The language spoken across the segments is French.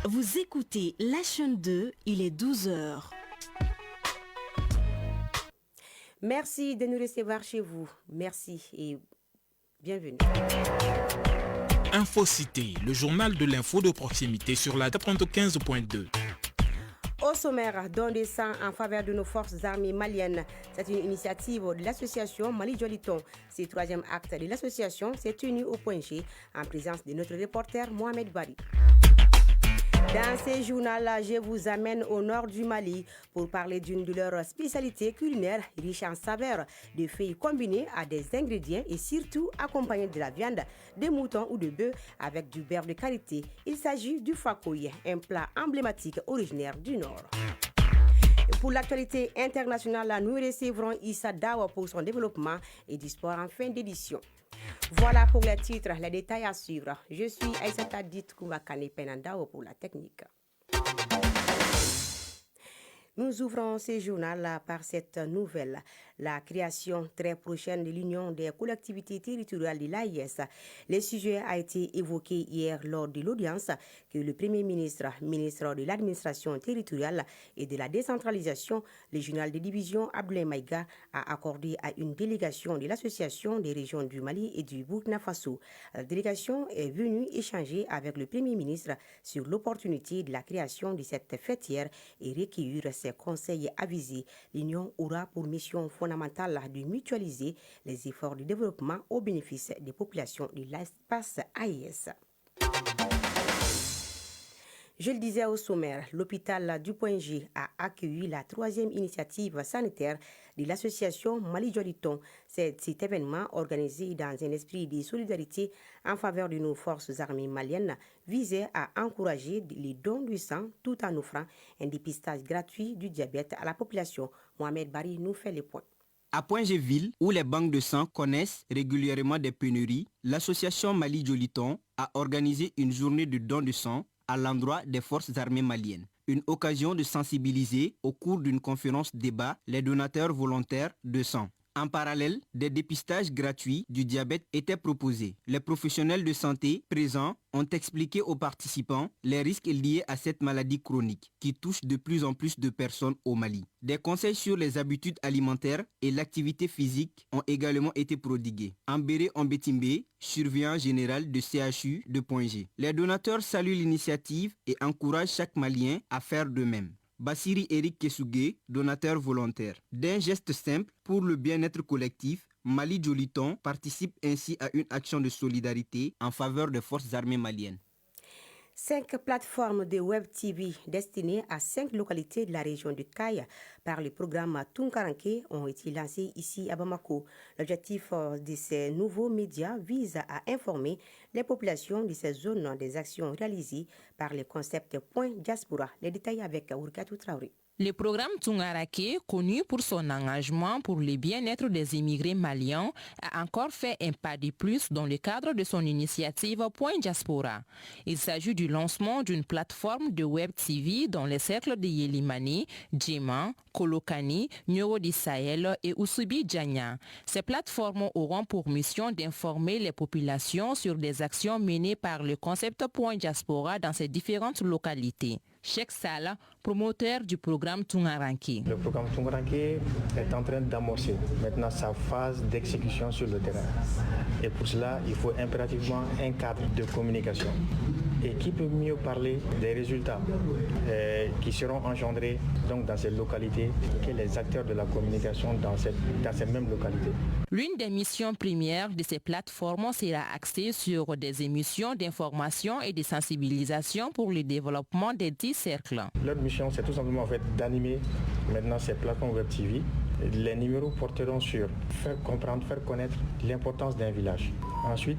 Vous écoutez la chaîne 2, il est 12h. Merci de nous recevoir chez vous. Merci et bienvenue. InfoCité, le journal de l'info de proximité sur la 95.2. Au sommaire, don de sang en faveur de nos forces armées maliennes. C'est une initiative de l'association Mali Joliton. C'est le troisième acte de l'association s'est tenu au Point G en présence de notre reporter Mohamed Bari. Dans ce journal, je vous amène au nord du Mali pour parler d'une de leurs spécialités culinaires riche en saveurs, de feuilles combinées à des ingrédients et surtout accompagnées de la viande, de mouton ou de bœuf avec du beurre de qualité. Il s'agit du fakouille, un plat emblématique originaire du Nord. Pour l'actualité internationale, nous recevrons Issa Dawa pour son développement et du sport en fin d'édition. Voilà pour les titres, les détails à suivre. Je suis Aïssata Dit Koumakane Penandao pour la technique. Nous ouvrons ce journal par cette nouvelle, la création très prochaine de l'Union des collectivités territoriales de l'AIS. Le sujet a été évoqué hier lors de l'audience que le Premier ministre, ministre de l'administration territoriale et de la décentralisation, le général de division Abdoulaye Maïga, a accordé à une délégation de l'Association des régions du Mali et du Burkina Faso. La délégation est venue échanger avec le Premier ministre sur l'opportunité de la création de cette fêtière et recueillir ses conseils avisés. L'Union aura pour mission fondamentale de mutualiser les efforts de développement au bénéfice des populations de l'espace AIS. Je le disais au sommaire, l'hôpital du Point G a accueilli la troisième initiative sanitaire de l'association Mali Joliton. Cet événement organisé dans un esprit de solidarité en faveur de nos forces armées maliennes visait à encourager les dons du sang tout en offrant un dépistage gratuit du diabète à la population. Mohamed Bari nous fait les points. À Point-G-Ville, où les banques de sang connaissent régulièrement des pénuries, l'association Mali Joliton a organisé une journée de dons de sang à l'endroit des forces armées maliennes. Une occasion de sensibiliser au cours d'une conférence débat les donateurs volontaires de sang. En parallèle, des dépistages gratuits du diabète étaient proposés. Les professionnels de santé présents ont expliqué aux participants les risques liés à cette maladie chronique qui touche de plus en plus de personnes au Mali. Des conseils sur les habitudes alimentaires et l'activité physique ont également été prodigués. Ambéré Ambetimbe, surveillant général de CHU de Point G. Les donateurs saluent l'initiative et encouragent chaque Malien à faire de même. Bassiri Eric Kesugé, donateur volontaire. D'un geste simple pour le bien-être collectif, Mali Joliton participe ainsi à une action de solidarité en faveur des forces armées maliennes. 5 plateformes de Web TV destinées à 5 localités de la région du Caille par le programme Tunkaranke ont été lancées ici à Bamako. L'objectif de ces nouveaux médias vise à informer les populations de ces zones des actions réalisées par le concept Point Diaspora. Les détails avec Ourkatou Traoré. Le programme Tungarake, connu pour son engagement pour le bien-être des immigrés maliens, a encore fait un pas de plus dans le cadre de son initiative Point Diaspora. Il s'agit du lancement d'une plateforme de Web TV dans les cercles de Yelimani, Djema, Kolokani, Nyoro di Sahel et Ousubi Djanya. Ces plateformes auront pour mission d'informer les populations sur des actions menées par le concept Point Diaspora dans ces différentes localités. Cheikh Sala, promoteur du programme Tungaranke. Le programme Tungaranke est en train d'amorcer maintenant sa phase d'exécution sur le terrain. Et pour cela, il faut impérativement un cadre de communication. Et qui peut mieux parler des résultats qui seront engendrés donc, dans ces localités que les acteurs de la communication dans ces mêmes localités. L'une des missions premières de ces plateformes sera axée sur des émissions d'information et de sensibilisation pour le développement des 10 cercles. Leur mission, c'est tout simplement en fait, d'animer maintenant ces plateformes Web TV. Les numéros porteront sur faire comprendre, faire connaître l'importance d'un village. Ensuite,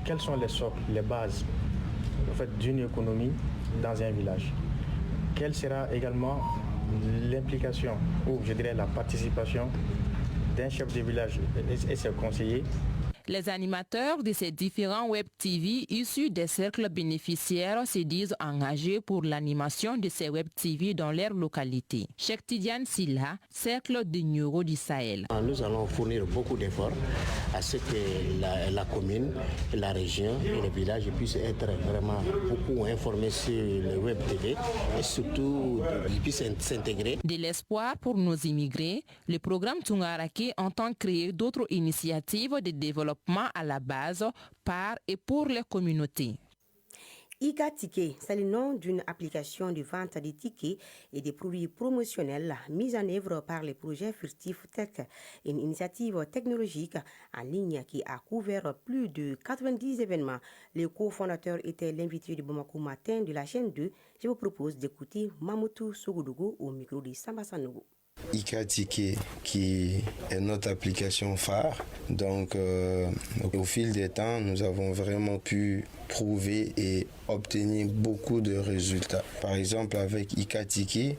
quels sont les socles, les bases en fait, d'une économie dans un village. Quelle sera également l'implication ou je dirais la participation d'un chef de village et ses conseillers. Les animateurs de ces différents web TV issus des cercles bénéficiaires se disent engagés pour l'animation de ces web TV dans leur localité. Cheikh Tidiane Silla, cercle de Nioro du Sahel. Nous allons fournir beaucoup d'efforts à ce que la commune, la région et les villages puissent être vraiment beaucoup informés sur le web TV et surtout qu'ils puissent s'intégrer. De l'espoir pour nos immigrés, le programme Tungarake entend créer d'autres initiatives de développement à la base par et pour les communautés. ICA Ticket, c'est le nom d'une application de vente des tickets et des produits promotionnels mise en œuvre par le projet Furtif Tech, une initiative technologique en ligne qui a couvert plus de 90 événements. Le cofondateur était l'invité du Bamako Matin de la chaîne 2. Je vous propose d'écouter Mamoutou Sogodogo au micro de Samba Sanogo. ICA Ticket, qui est notre application phare. Donc, au fil des temps, nous avons vraiment pu prouver et obtenir beaucoup de résultats. Par exemple, avec ICA Ticket,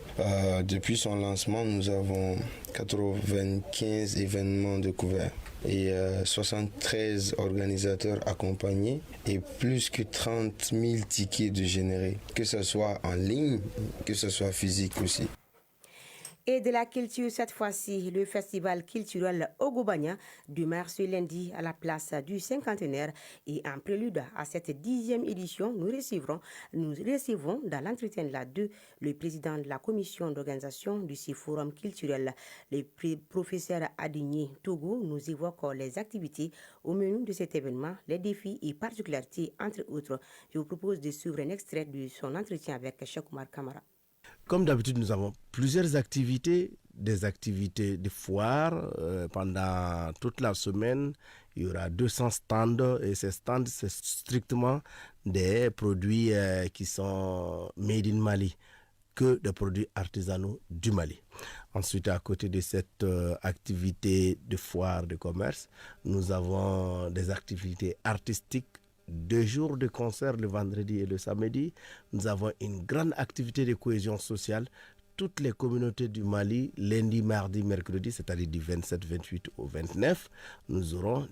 depuis son lancement, nous avons 95 événements de couverts et 73 organisateurs accompagnés et plus que 30 000 tickets de générés, que ce soit en ligne, que ce soit physique aussi. Et de la culture, cette fois-ci, le festival culturel Ogobanya démarre ce lundi à la place du cinquantenaire. Et en prélude à cette 10e édition, nous recevons dans l'entretien là de le président de la commission d'organisation de ce forum culturel, le professeur Adigné Togo, nous évoque les activités au menu de cet événement, les défis et particularités, entre autres. Je vous propose de suivre un extrait de son entretien avec Cheikh Oumar Kamara. Comme d'habitude, nous avons plusieurs activités, des activités de foire. Pendant toute la semaine, il y aura 200 stands et ces stands, c'est strictement des produits qui sont made in Mali, que des produits artisanaux du Mali. Ensuite, à côté de cette activité de foire de commerce, nous avons des activités artistiques. 2 jours de concert le vendredi et le samedi. Nous avons une grande activité de cohésion sociale. Toutes les communautés du Mali, lundi, mardi, mercredi, c'est-à-dire du 27, 28 au 29, nous aurons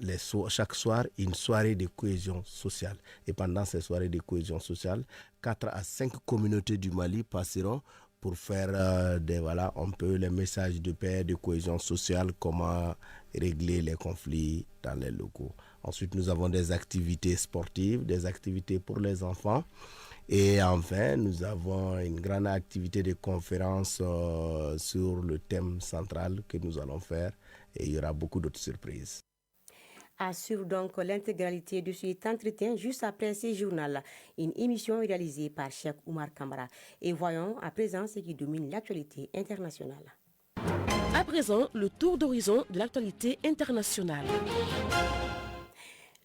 chaque soir une soirée de cohésion sociale. Et pendant ces soirées de cohésion sociale, 4 à 5 communautés du Mali passeront pour faire un peu les messages de paix, de cohésion sociale, comment régler les conflits dans les locaux. Ensuite, nous avons des activités sportives, des activités pour les enfants. Et enfin, nous avons une grande activité de conférence sur le thème central que nous allons faire. Et il y aura beaucoup d'autres surprises. Assure donc l'intégralité de cet entretien juste après ce journal, une émission réalisée par Cheikh Oumar Kamara. Et voyons à présent ce qui domine l'actualité internationale. À présent, le tour d'horizon de l'actualité internationale.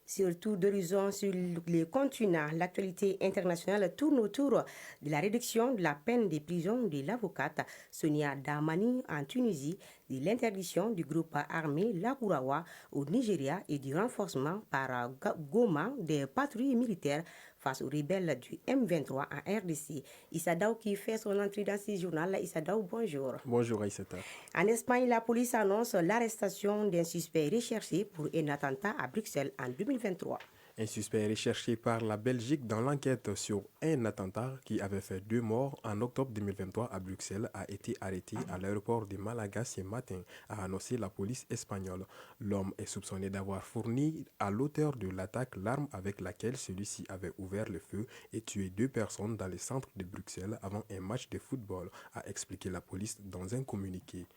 Surtout d'horizon sur le continent, l'actualité internationale tourne autour de la réduction de la peine de prison de l'avocate Sonia Dahmani en Tunisie, de l'interdiction du groupe armé Lakurawa au Nigeria et du renforcement par Goma des patrouilles militaires face aux rebelles du M23 en RDC. Issa Daou qui fait son entrée dans ce journal. Issa Daou, bonjour. Bonjour Aïssata. En Espagne, la police annonce l'arrestation d'un suspect recherché pour un attentat à Bruxelles en 2023. Un suspect recherché par la Belgique dans l'enquête sur un attentat qui avait fait 2 morts en octobre 2023 à Bruxelles a été arrêté à l'aéroport de Malaga ce matin, a annoncé la police espagnole. L'homme est soupçonné d'avoir fourni à l'auteur de l'attaque l'arme avec laquelle celui-ci avait ouvert le feu et tué 2 personnes dans le centre de Bruxelles avant un match de football, a expliqué la police dans un communiqué.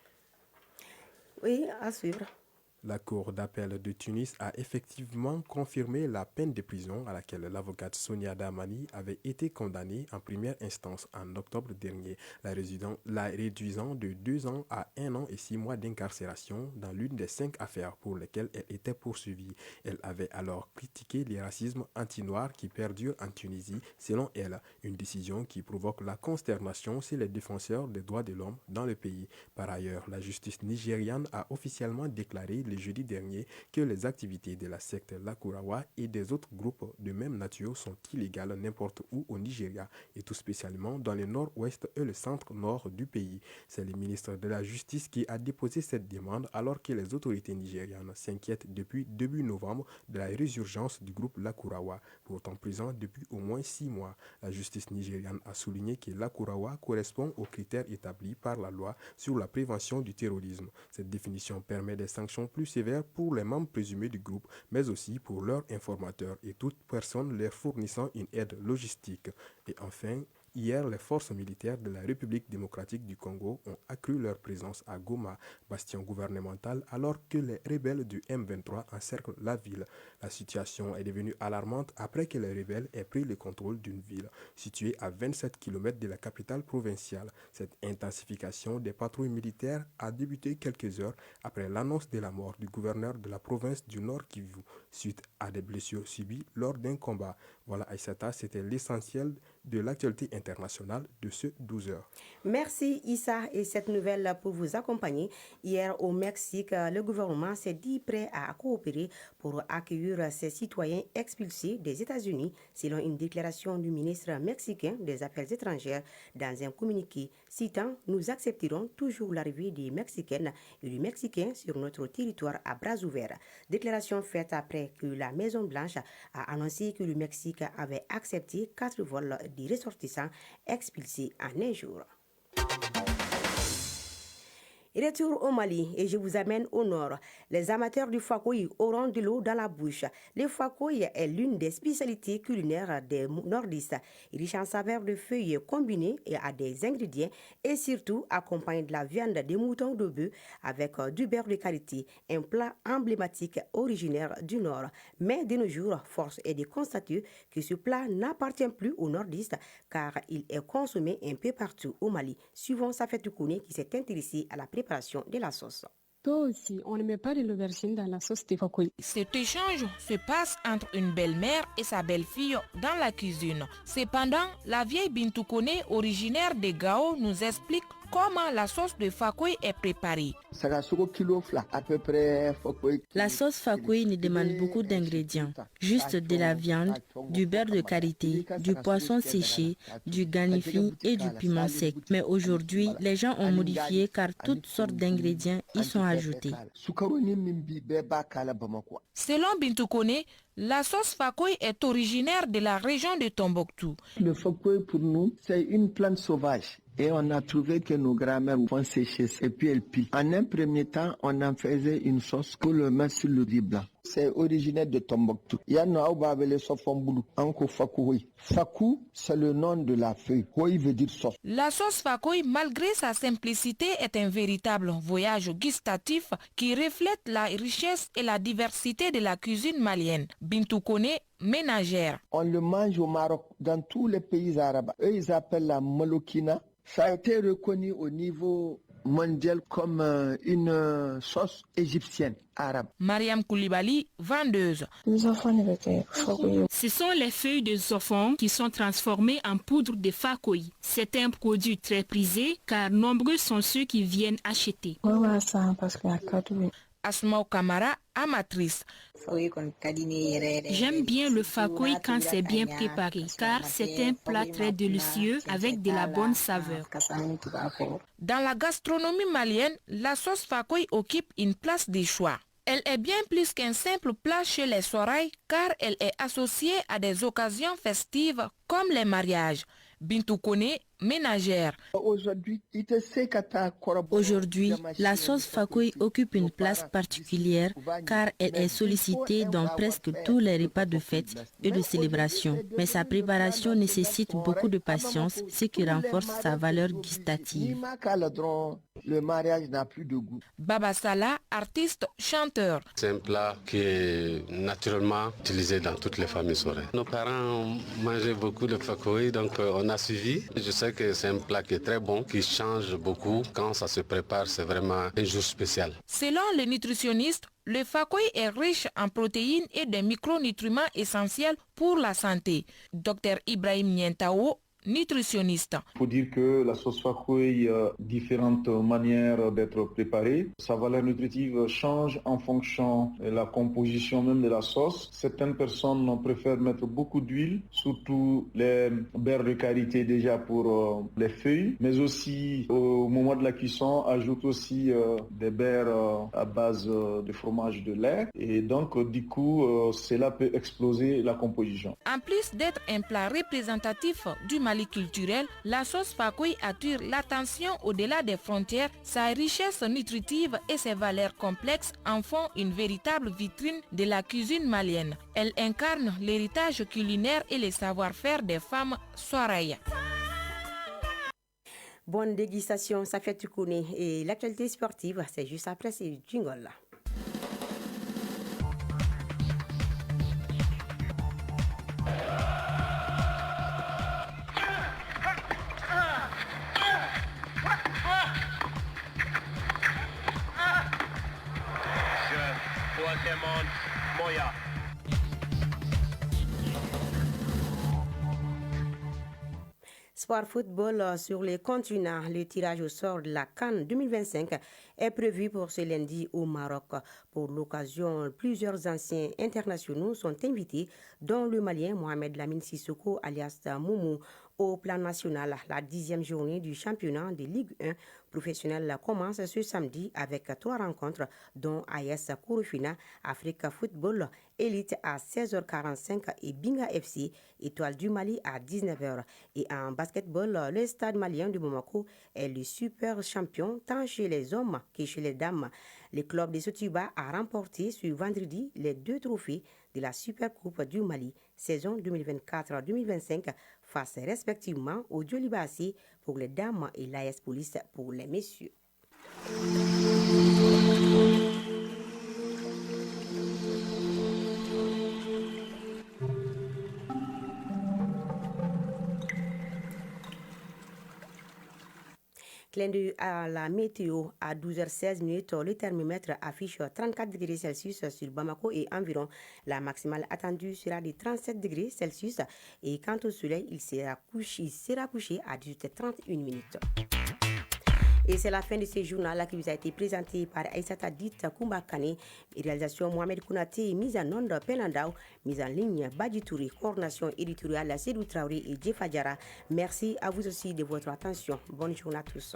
Oui, à suivre. La Cour d'appel de Tunis a effectivement confirmé la peine de prison à laquelle l'avocate Sonia Dahmani avait été condamnée en première instance en octobre dernier, la réduisant de 2 ans à 1 an et 6 mois d'incarcération dans l'une des 5 affaires pour lesquelles elle était poursuivie. Elle avait alors critiqué le racisme anti-noir qui perdure en Tunisie, selon elle, une décision qui provoque la consternation chez les défenseurs des droits de l'homme dans le pays. Par ailleurs, la justice nigériane a officiellement déclaré le jeudi dernier que les activités de la secte Lakurawa et des autres groupes de même nature sont illégales n'importe où au Nigeria et tout spécialement dans le nord-ouest et le centre-nord du pays. C'est le ministre de la Justice qui a déposé cette demande alors que les autorités nigérianes s'inquiètent depuis début novembre de la résurgence du groupe Lakurawa, pourtant présent depuis au moins 6 mois. La justice nigériane a souligné que Lakurawa correspond aux critères établis par la loi sur la prévention du terrorisme. Cette définition permet des sanctions plus sévères pour les membres présumés du groupe, mais aussi pour leurs informateurs et toute personne leur fournissant une aide logistique. Et enfin, hier, les forces militaires de la République démocratique du Congo ont accru leur présence à Goma, bastion gouvernemental, alors que les rebelles du M23 encerclent la ville. La situation est devenue alarmante après que les rebelles aient pris le contrôle d'une ville située à 27 km de la capitale provinciale. Cette intensification des patrouilles militaires a débuté quelques heures après l'annonce de la mort du gouverneur de la province du Nord Kivu, suite à des blessures subies lors d'un combat. Voilà, Aïssata, c'était l'essentiel de l'actualité internationale de ce 12h. Merci Issa et cette nouvelle pour vous accompagner. Hier au Mexique, le gouvernement s'est dit prêt à coopérer pour accueillir ses citoyens expulsés des États-Unis, selon une déclaration du ministre mexicain des Affaires étrangères dans un communiqué citant « Nous accepterons toujours l'arrivée des Mexicaines et du Mexicain sur notre territoire à bras ouverts ». Déclaration faite après que la Maison-Blanche a annoncé que le Mexique avait accepté 4 vols des ressortissants expulsés en un jour. Retour au Mali et je vous amène au nord. Les amateurs du fakoui auront de l'eau dans la bouche. Le fakoui est l'une des spécialités culinaires des nordistes, riche en saveurs de feuilles combinées et à des ingrédients et surtout accompagné de la viande de mouton de bœuf avec du beurre de qualité, un plat emblématique originaire du nord. Mais de nos jours, force est de constater que ce plat n'appartient plus aux nordistes car il est consommé un peu partout au Mali, suivant Safetou Kouné qui s'est intéressé à la préparation de la sauce. Toi aussi, on ne met pas de l'aubergine dans la sauce de fakoui. Cet échange se passe entre une belle-mère et sa belle-fille dans la cuisine. Cependant, la vieille Bintou Kone, originaire de Gao, nous explique comment la sauce de fakoui est préparée. La sauce fakoui ne demande beaucoup d'ingrédients. Juste de la viande, du beurre de karité, du poisson séché, du ganifi et du piment sec. Mais aujourd'hui, les gens ont modifié car toutes sortes d'ingrédients y sont ajoutés. Selon Bintou Kone, la sauce fakoui est originaire de la région de Tombouctou. Le fakoui pour nous, c'est une plante sauvage. Et on a trouvé que nos grands-mères font sécher et puis elles pilent. En un premier temps, on en faisait une sauce pour le mettre sur le riz blanc. C'est originaire de Tombouctou. Il y a le sofamboulou, anko fakoui. Fakou, c'est le nom de la feuille. Koi veut dire sauce. La sauce fakoui, malgré sa simplicité, est un véritable voyage gustatif qui reflète la richesse et la diversité de la cuisine malienne. Bintou Kone, ménagère. On le mange au Maroc, dans tous les pays arabes. Eux, ils appellent la molokina. Ça a été reconnu au niveau mondial comme une sauce égyptienne arabe. Mariam Koulibaly, vendeuse. Ce sont les feuilles de zofon qui sont transformées en poudre de fakoui. C'est un produit très prisé car nombreux sont ceux qui viennent acheter. Asmao Kamara, amatrice. J'aime bien le fakoui quand c'est bien préparé, car c'est un plat très délicieux avec de la bonne saveur. Dans la gastronomie malienne, la sauce fakoui occupe une place de choix. Elle est bien plus qu'un simple plat chez les Soraï, car elle est associée à des occasions festives comme les mariages. Bintou Kone, ménagère. Aujourd'hui, la sauce fakoui occupe une place particulière car elle est sollicitée dans presque tous les repas de fête et de célébration. Mais sa préparation nécessite beaucoup de patience, ce qui renforce sa valeur gustative. Le mariage n'a plus de goût. Baba Salah, artiste, chanteur. C'est un plat qui est naturellement utilisé dans toutes les familles soraï. Nos parents mangeaient beaucoup de fakoui, donc on a suivi. Je sais que c'est un plat qui est très bon, qui change beaucoup. Quand ça se prépare, c'est vraiment un jour spécial. Selon les nutritionnistes, le fakoui est riche en protéines et des micronutriments essentiels pour la santé. Dr Ibrahim Nientao, nutritionniste. Il faut dire que la sauce Fakoly a différentes manières d'être préparée. Sa valeur nutritive change en fonction de la composition même de la sauce. Certaines personnes préfèrent mettre beaucoup d'huile, surtout les beurres de karité déjà pour les feuilles, mais aussi au moment de la cuisson, ajoute aussi des beurres à base de fromage de lait. Et donc, du coup, cela peut exploser la composition. En plus d'être un plat représentatif du Mali culturel, la sauce Fakoly attire l'attention au-delà des frontières. Sa richesse nutritive et ses valeurs complexes en font une véritable vitrine de la cuisine malienne. Elle incarne l'héritage culinaire et les savoir-faire des femmes Soaraya. Bonne dégustation, Safia Toukoune. Et l'actualité sportive, c'est juste après ces jingles-là. Sport football sur les continents. Le tirage au sort de la CAN 2025 est prévu pour ce lundi au Maroc. Pour l'occasion, plusieurs anciens internationaux sont invités, dont le Malien Mohamed Lamine Sissoko alias Moumou. Au plan national, la 10e journée du championnat de Ligue 1 professionnelle commence ce samedi avec 3 rencontres, dont AS Kouroufina, Africa Football Elite à 16h45 et Binga FC, Étoile du Mali à 19h. Et en basketball, le Stade malien de Bamako est le super champion tant chez les hommes que chez les dames. Le club de Sotiba a remporté ce vendredi les 2 trophées de la Super Coupe du Mali, saison 2024-2025, face respectivement au Diolibassi pour les dames et l'AS Police pour les messieurs. Clin d'œil à la météo, à 12h16, le thermomètre affiche 34 degrés Celsius sur Bamako et environ. La maximale attendue sera de 37 degrés Celsius et quant au soleil, il sera couché à 18h31. Et c'est la fin de ce journal qui vous a été présenté par Aïssata Dit Koumbakane, réalisation Mohamed Kounaté, mise en onde Penandao, mise en ligne Badjitouri, coordination éditoriale Sédou Traoré et Djefa Diara. Merci à vous aussi de votre attention. Bonne journée à tous.